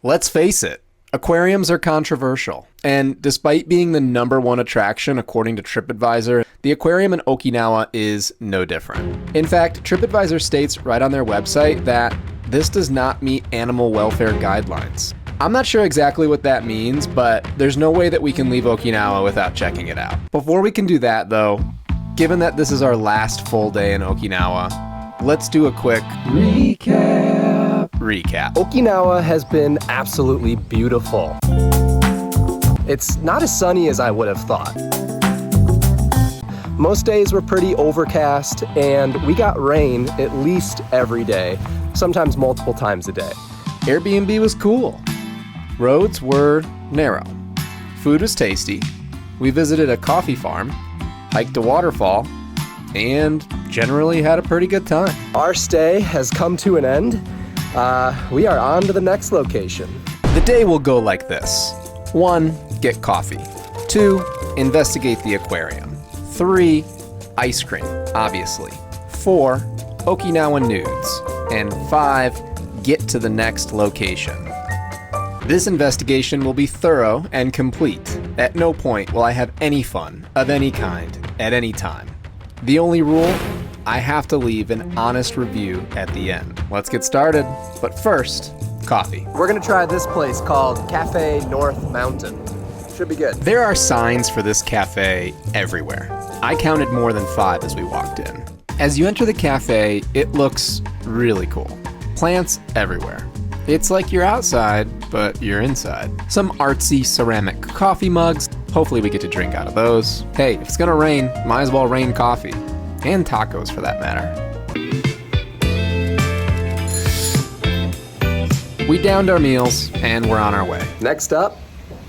Let's face it, aquariums are controversial. And despite being the #1 attraction according to TripAdvisor, the aquarium in Okinawa is no different. In fact, TripAdvisor states right on their website that this does not meet animal welfare guidelines. I'm not sure exactly what that means, but there's no way that we can leave Okinawa without checking it out. Before we can do that though, given that this is our last full day in Okinawa, let's do a quick recap. Okinawa has been absolutely beautiful. It's not as sunny as I would have thought. Most days were pretty overcast, and we got rain at least every day, sometimes multiple times a day. Airbnb was cool. Roads were narrow. Food was tasty. We visited a coffee farm, hiked a waterfall, and generally had a pretty good time. Our stay has come to an end. We are on to the next location. The day will go like this. 1. Get coffee. 2. Investigate the aquarium. 3. Ice cream, obviously. 4. Okinawa nudes. And 5. Get to the next location. This investigation will be thorough and complete. At no point will I have any fun of any kind at any time. The only rule, I have to leave an honest review at the end. Let's get started. But first, coffee. We're gonna try this place called Cafe North Mountain. Should be good. There are signs for this cafe everywhere. I counted more than 5 as we walked in. As you enter the cafe, it looks really cool. Plants everywhere. It's like you're outside, but you're inside. Some artsy ceramic coffee mugs. Hopefully we get to drink out of those. Hey, if it's gonna rain, might as well rain coffee. And tacos for that matter. We downed our meals and we're on our way. Next up,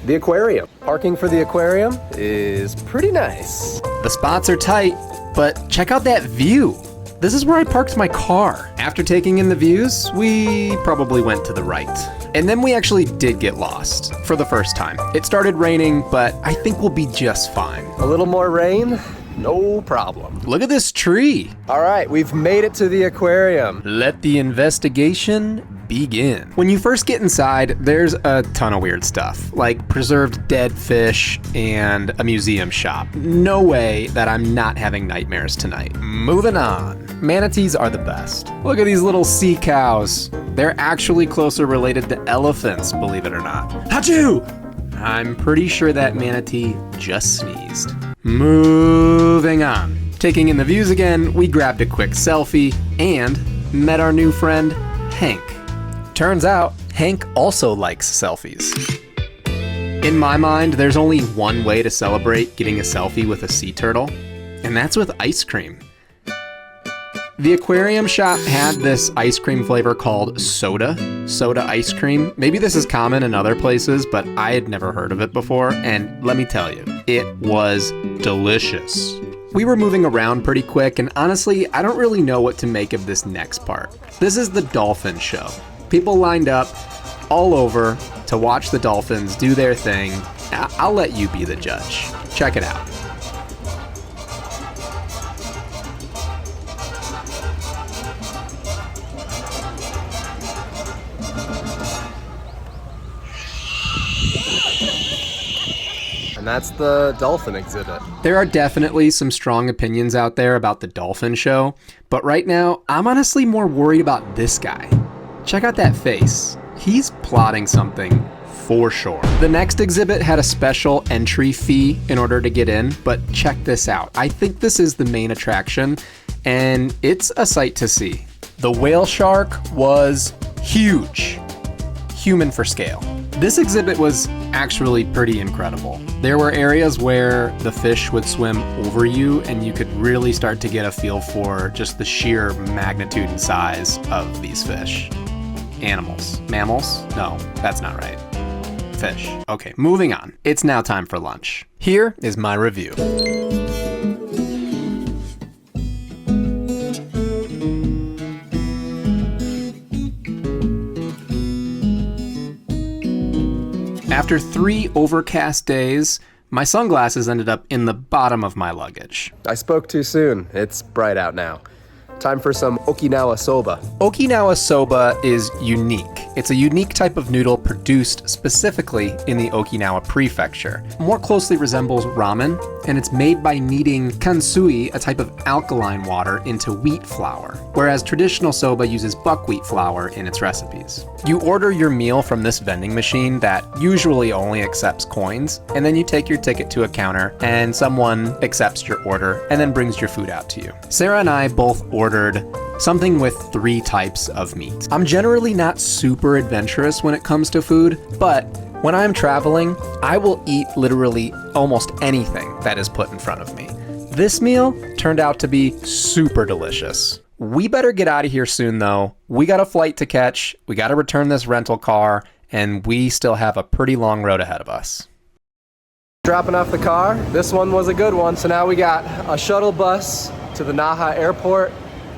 the aquarium. Parking for the aquarium is pretty nice. The spots are tight, but check out that view. This is where I parked my car. After taking in the views, we probably went to the right. And then we actually did get lost for the first time. It started raining, but I think we'll be just fine. A little more rain, no problem. Look at this tree. All right, we've made it to the aquarium. Let the investigation begin. When you first get inside, there's a ton of weird stuff, like preserved dead fish and a museum shop. No way that I'm not having nightmares tonight. Moving on. Manatees are the best. Look at these little sea cows. They're actually closer related to elephants, believe it or not. Achoo! I'm pretty sure that manatee just sneezed. Moving on. Taking in the views again, we grabbed a quick selfie and met our new friend, Hank. Turns out, Hank also likes selfies. In my mind, there's only one way to celebrate getting a selfie with a sea turtle, and that's with ice cream. The aquarium shop had this ice cream flavor called soda ice cream. Maybe this is common in other places, but I had never heard of it before, and let me tell you, it was delicious. We were moving around pretty quick, and honestly, I don't really know what to make of this next part. This is the dolphin show. People lined up all over to watch the dolphins do their thing. I'll let you be the judge. Check it out. And that's the dolphin exhibit. There are definitely some strong opinions out there about the dolphin show, but right now, I'm honestly more worried about this guy. Check out that face. He's plotting something for sure. The next exhibit had a special entry fee in order to get in, but check this out. I think this is the main attraction, and it's a sight to see. The whale shark was huge. Human for scale. This exhibit was actually pretty incredible. There were areas where the fish would swim over you and you could really start to get a feel for just the sheer magnitude and size of these fish. Animals. Mammals? No, that's not right. Fish. Okay, moving on. It's now time for lunch. Here is my review. After 3 overcast days, my sunglasses ended up in the bottom of my luggage. I spoke too soon. It's bright out now. time for some Okinawa soba. Okinawa soba is unique. It's a unique type of noodle produced specifically in the Okinawa prefecture. It more closely resembles ramen, and it's made by kneading kansui, a type of alkaline water, into wheat flour, whereas traditional soba uses buckwheat flour in its recipes. You order your meal from this vending machine that usually only accepts coins, and then you take your ticket to a counter, and someone accepts your order and then brings your food out to you. Sarah and I both ordered something with 3 types of meat. I'm generally not super adventurous when it comes to food, but when I'm traveling, I will eat literally almost anything that is put in front of me. This meal turned out to be super delicious. We better get out of here soon though. We got a flight to catch, we got to return this rental car, and we still have a pretty long road ahead of us. Dropping off the car. This one was a good one. So now we got a shuttle bus to the Naha airport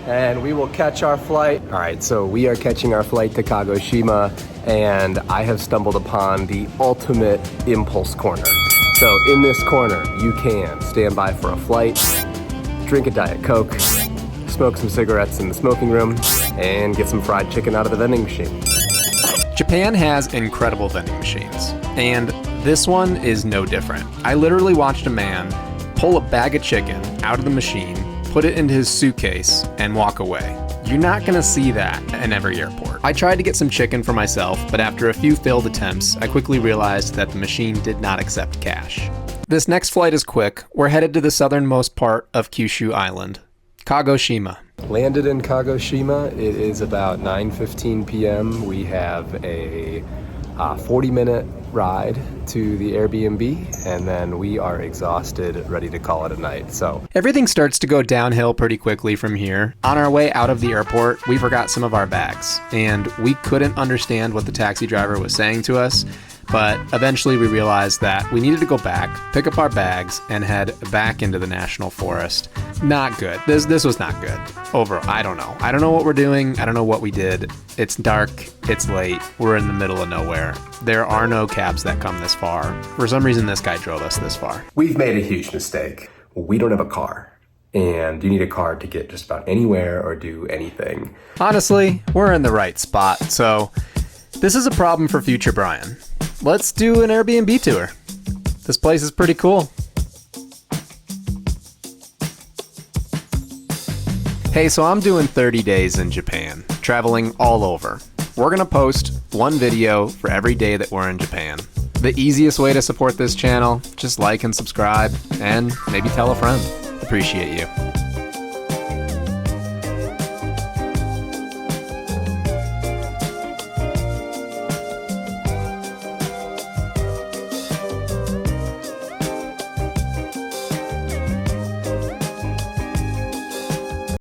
and we will catch our flight. All right, so we are catching our flight to Kagoshima and I have stumbled upon the ultimate impulse corner. So in this corner, you can stand by for a flight, drink a Diet Coke, smoke some cigarettes in the smoking room, and get some fried chicken out of the vending machine. Japan has incredible vending machines, and this one is no different. I literally watched a man pull a bag of chicken out of the machine, put it into his suitcase, and walk away. You're not gonna see that in every airport. I tried to get some chicken for myself, but after a few failed attempts, I quickly realized that the machine did not accept cash. This next flight is quick. We're headed to the southernmost part of Kyushu Island, Kagoshima. Landed in Kagoshima. It is about 9:15 p.m. We have a 40-minute ride to the Airbnb, and then we are exhausted, ready to call it a night. So everything starts to go downhill pretty quickly from here. On our way out of the airport, we forgot some of our bags, and we couldn't understand what the taxi driver was saying to us. But eventually we realized that we needed to go back, pick up our bags, and head back into the national forest. Not good. This was not good. Overall, I don't know. I don't know what we're doing. I don't know what we did. It's dark. It's late. We're in the middle of nowhere. There are no cabs that come this far. For some reason, this guy drove us this far. We've made a huge mistake. We don't have a car. And you need a car to get just about anywhere or do anything. Honestly, we're in the right spot. So this is a problem for future Brian. Let's do an Airbnb tour. This place is pretty cool. Hey, so I'm doing 30 days in Japan, traveling all over. We're gonna post one video for every day that we're in Japan. The easiest way to support this channel, just like and subscribe, and maybe tell a friend. Appreciate you.